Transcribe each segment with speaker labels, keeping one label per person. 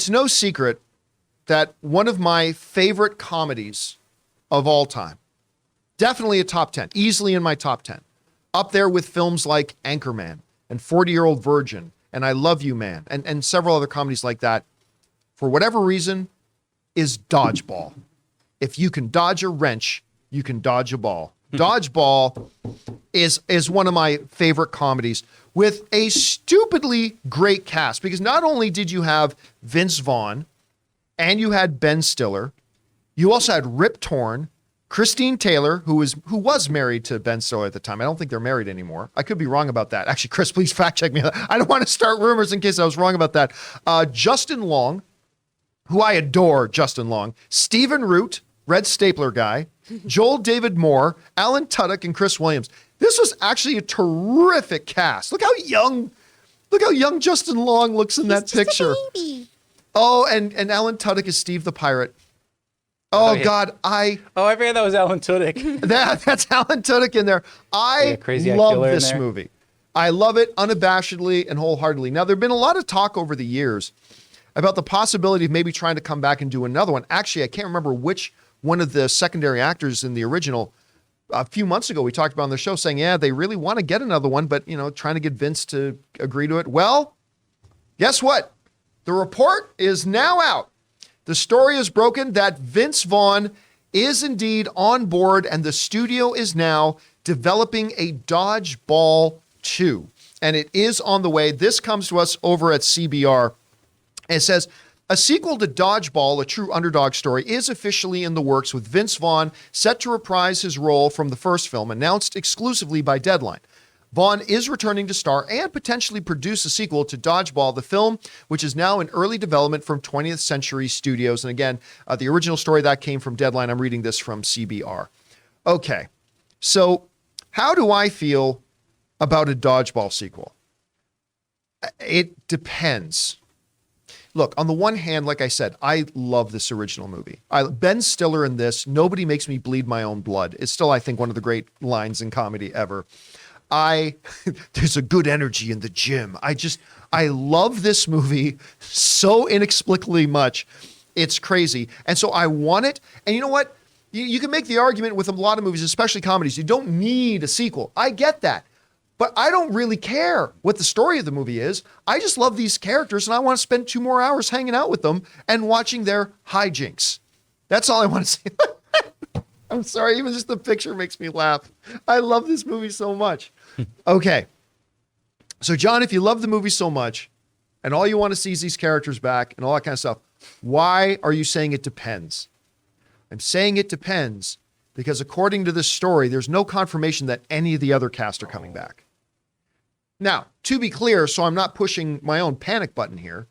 Speaker 1: it's no secret that one of my favorite comedies of all time, definitely a top 10, easily in my top 10, up there with films like Anchorman and 40-Year-Old Virgin and I Love You Man and several other comedies like that, for whatever reason, is Dodgeball. If you can dodge a wrench, you can dodge a ball. Dodgeball is one of my favorite comedies with a stupidly great cast, because not only did you have Vince Vaughn and you had Ben Stiller, you also had Rip Torn, Christine Taylor, who was married to Ben Stiller at the time. I don't think they're married anymore. I could be wrong about that. Actually, Chris, please fact check me. I don't want to start rumors in case I was wrong about that. Justin Long, who I adore, Justin Long, Stephen Root, Red Stapler guy, Joel David Moore, Alan Tudyk, and Chris Williams. This was actually a terrific cast. Look how young Justin Long looks in that picture.
Speaker 2: A baby.
Speaker 1: Oh, and Alan Tudyk is Steve the Pirate. Oh, yeah. God,
Speaker 3: I forgot that was Alan Tudyk.
Speaker 1: That's Alan Tudyk in there. I love this movie. I love it unabashedly and wholeheartedly. Now, there have been a lot of talk over the years about the possibility of maybe trying to come back and do another one. Actually, I can't remember which one of the secondary actors in the original. A few months ago, we talked about on the show saying, yeah, they really want to get another one, but, trying to get Vince to agree to it. Well, guess what? The report is now out. The story is broken that Vince Vaughn is indeed on board, and the studio is now developing a Dodgeball 2. And it is on the way. This comes to us over at CBR. And it says, a sequel to Dodgeball, a true underdog story, is officially in the works, with Vince Vaughn set to reprise his role from the first film, announced exclusively by Deadline. Vaughn is returning to star and potentially produce a sequel to Dodgeball, the film, which is now in early development from 20th Century Studios. And again, the original story that came from Deadline. I'm reading this from CBR. Okay, so how do I feel about a Dodgeball sequel? It depends. Look, on the one hand, like I said, I love this original movie. Ben Stiller in this, nobody makes me bleed my own blood. It's still, I think, one of the great lines in comedy ever. There's a good energy in the gym. I love this movie so inexplicably much. It's crazy. And so I want it. And you know what? You can make the argument with a lot of movies, especially comedies. You don't need a sequel. I get that. But I don't really care what the story of the movie is. I just love these characters, and I want to spend 2 more hours hanging out with them and watching their hijinks. That's all I want to see. I'm sorry, even just the picture makes me laugh. I love this movie so much. Okay. So, John, if you love the movie so much, and all you want to see is these characters back and all that kind of stuff, why are you saying it depends? I'm saying it depends because according to this story, there's no confirmation that any of the other cast are coming back. Now, to be clear, so I'm not pushing my own panic button here,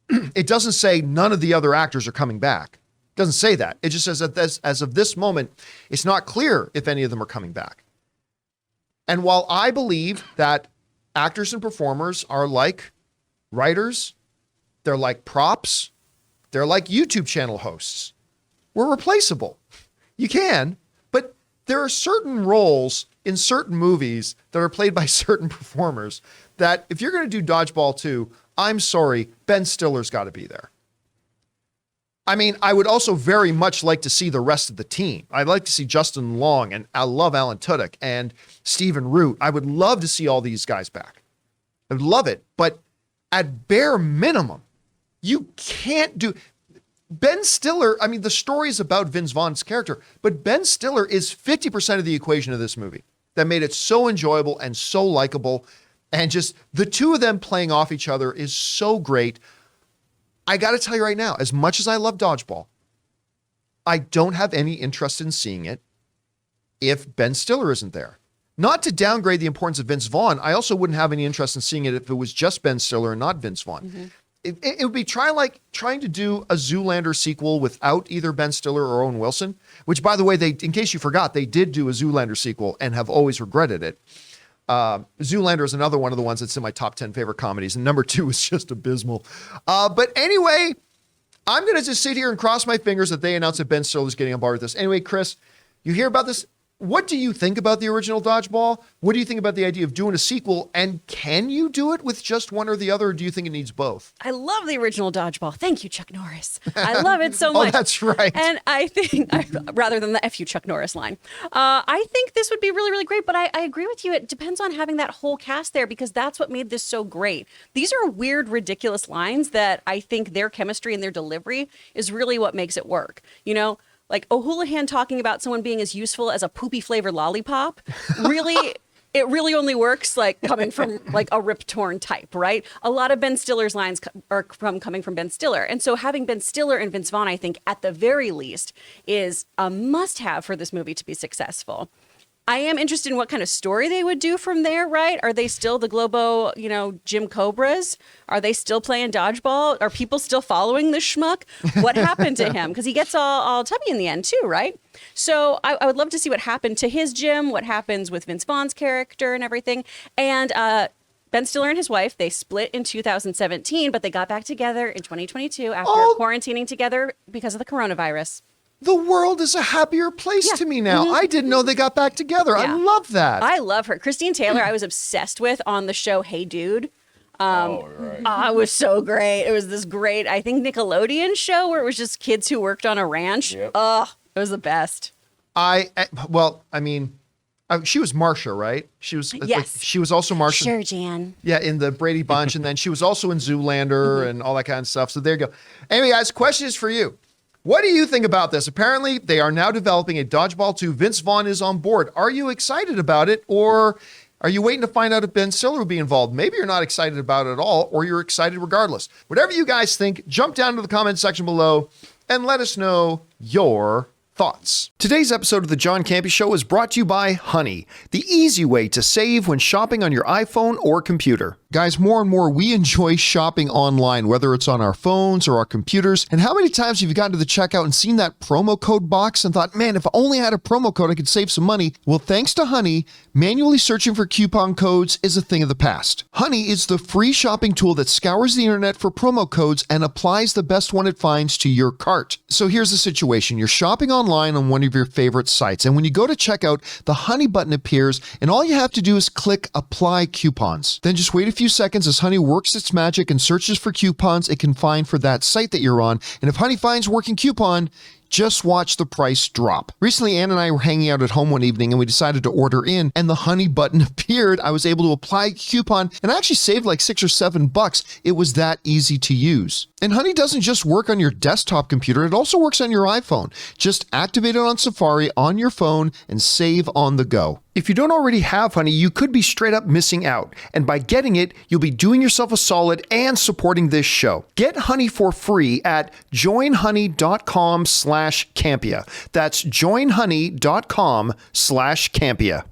Speaker 1: it doesn't say none of the other actors are coming back. It doesn't say that. It just says that as of this moment, it's not clear if any of them are coming back. And while I believe that actors and performers are like writers, they're like props, they're like YouTube channel hosts, we're replaceable. You can, but there are certain roles in certain movies that are played by certain performers that if you're going to do Dodgeball 2, I'm sorry, Ben Stiller's got to be there. I mean, I would also very much like to see the rest of the team. I'd like to see Justin Long, and I love Alan Tudyk and Stephen Root. I would love to see all these guys back. I would love it, but at bare minimum, you can't do... Ben Stiller, I mean, the story is about Vince Vaughn's character, but Ben Stiller is 50% of the equation of this movie that made it so enjoyable and so likable. And just the two of them playing off each other is so great. I got to tell you right now, as much as I love Dodgeball, I don't have any interest in seeing it if Ben Stiller isn't there. Not to downgrade the importance of Vince Vaughn, I also wouldn't have any interest in seeing it if it was just Ben Stiller and not Vince Vaughn. Mm-hmm. It would be trying to do a Zoolander sequel without either Ben Stiller or Owen Wilson, which, by the way, in case you forgot, they did do a Zoolander sequel and have always regretted it. Zoolander is another one of the ones that's in my top 10 favorite comedies, and number 2 is just abysmal. But anyway, I'm going to just sit here and cross my fingers that they announce that Ben Stiller is getting on board with this. Anyway, Chris, you hear about this? What do you think about the original Dodgeball? What do you think about the idea of doing a sequel? And can you do it with just one or the other, or do you think it needs both?
Speaker 2: I love the original Dodgeball. Thank you, Chuck Norris. I love it so much.
Speaker 1: Oh, that's right.
Speaker 2: And I think, rather than the F you, Chuck Norris line, I think this would be really, really great. But I agree with you. It depends on having that whole cast there, because that's what made this so great. These are weird, ridiculous lines that I think their chemistry and their delivery is really what makes it work. You know? Like O'Houlihan talking about someone being as useful as a poopy flavored lollipop, really, it really only works like coming from like a Rip Torn type, right? A lot of Ben Stiller's lines are coming from Ben Stiller. And so having Ben Stiller and Vince Vaughn, I think at the very least is a must have for this movie to be successful. I am interested in what kind of story they would do from there, right? Are they still the Globo, Jim Cobras? Are they still playing dodgeball? Are people still following this schmuck? What happened to him? Because he gets all tubby in the end too, right? So I would love to see what happened to his Jim, what happens with Vince Vaughn's character and everything. And Ben Stiller and his wife, they split in 2017, but they got back together in 2022 after quarantining together because of the coronavirus.
Speaker 1: The world is a happier place to me now. I didn't know they got back together. I love that.
Speaker 2: I love her. Christine Taylor, I was obsessed with on the show Hey Dude. It was so great. It was this great, I think, Nickelodeon show where it was just kids who worked on a ranch. Yep. Oh, it was the best.
Speaker 1: She was Marsha, right? She was.
Speaker 2: Yes.
Speaker 1: She was also Marsha.
Speaker 2: Sure, Jan.
Speaker 1: Yeah, in the Brady Bunch, and then she was also in Zoolander and all that kind of stuff. So there you go. Anyway, guys, question is for you. What do you think about this? Apparently, they are now developing a Dodgeball 2. Vince Vaughn is on board. Are you excited about it, or are you waiting to find out if Ben Stiller will be involved? Maybe you're not excited about it at all, or you're excited regardless. Whatever you guys think, jump down to the comment section below and let us know your thoughts. Today's episode of the John Campea Show is brought to you by Honey, the easy way to save when shopping on your iPhone or computer. Guys, more and more, we enjoy shopping online, whether it's on our phones or our computers. And how many times have you gotten to the checkout and seen that promo code box and thought, man, if I only had a promo code, I could save some money? Well, thanks to Honey, manually searching for coupon codes is a thing of the past. Honey is the free shopping tool that scours the internet for promo codes and applies the best one it finds to your cart. So here's the situation. You're shopping online on one of your favorite sites, and when you go to checkout, the Honey button appears, and all you have to do is click Apply Coupons. Then just wait a few seconds as Honey works its magic and searches for coupons it can find for that site that you're on. And if Honey finds a working coupon, just watch the price drop. Recently, Ann and I were hanging out at home one evening and we decided to order in, and the Honey button appeared. I was able to apply a coupon and I actually saved like $6 or $7. It was that easy to use. And Honey doesn't just work on your desktop computer, it also works on your iPhone. Just activate it on Safari on your phone and save on the go. If you don't already have Honey, you could be straight up missing out. And by getting it, you'll be doing yourself a solid and supporting this show. Get Honey for free at joinhoney.com/Campea. That's joinhoney.com/Campea.